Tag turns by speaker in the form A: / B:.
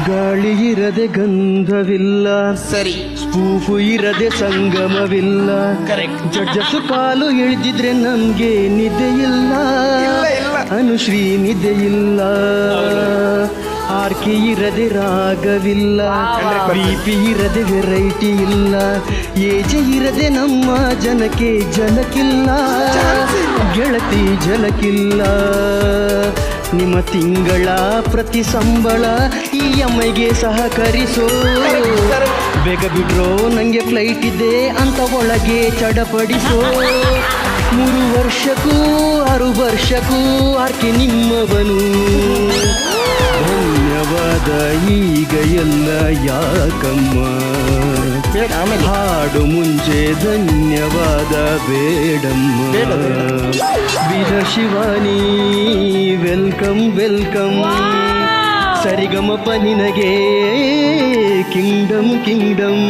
A: ಗಾಳಿ ಇರದೆ ಗಂಧವಿಲ್ಲ,
B: ಸರಿ,
A: ಸ್ಪೂಫು ಇರದೆ ಸಂಗಮವಿಲ್ಲ.
B: ಕರೆಕ್ಟ್.
A: ಜಡ್ಜಸು ಕಾಲು ಇಳಿದಿದ್ರೆ ನಮ್ಗೆ ನಿದ್ದೆ ಇಲ್ಲ,
B: ಇಲ್ಲ.
A: ಅನುಶ್ರೀ ನಿದ್ದೆ ಇಲ್ಲ. ಆರ್ಕೆ ಇರದೆ ರಾಗವಿಲ್ಲ, ಬಿಪಿ ಇರದೆ ವೆರೈಟಿ ಇಲ್ಲ. ಏಜೆ ಇರದೆ ನಮ್ಮ ಜನಕ್ಕೆ ಜನಕ್ಕಿಲ್ಲ, ಗೆಳತಿ ಜನಕ್ಕಿಲ್ಲ. ನಿಮ್ಮ ತಿಂಗಳ ಪ್ರತಿ ಸಂಬಳ ಈ ಅಮ್ಮಗೆ ಸಹಕರಿಸೋ. ಬೇಗ ಬಿಡ್ರೋ ನಂಗೆ ಫ್ಲೈಟ್ ಇದೆ ಅಂತ ಒಳಗೆ ಚಡಪಡಿಸೋ. 3 ವರ್ಷಕ್ಕೂ 6 ವರ್ಷಕ್ಕೂ ಆರ್ಕೆ ನಿಮ್ಮವನು. ಧನ್ಯವಾದ ಈಗ ಎಲ್ಲ ಯಾಕಮ್ಮ, ಹಾಡು ಮುಂಚೆ ಧನ್ಯವಾದ ಬೇಡಮ್ಮ. ವೀರ ಶಿವಾನಿ ವೆಲ್ಕಮ್ ವೆಲ್ಕಮ್. ಸರಿಗಮಪ ನಿನಗೆ ಕಿಂಗ್ಡಮ್ ಕಿಂಗ್ಡಮ್.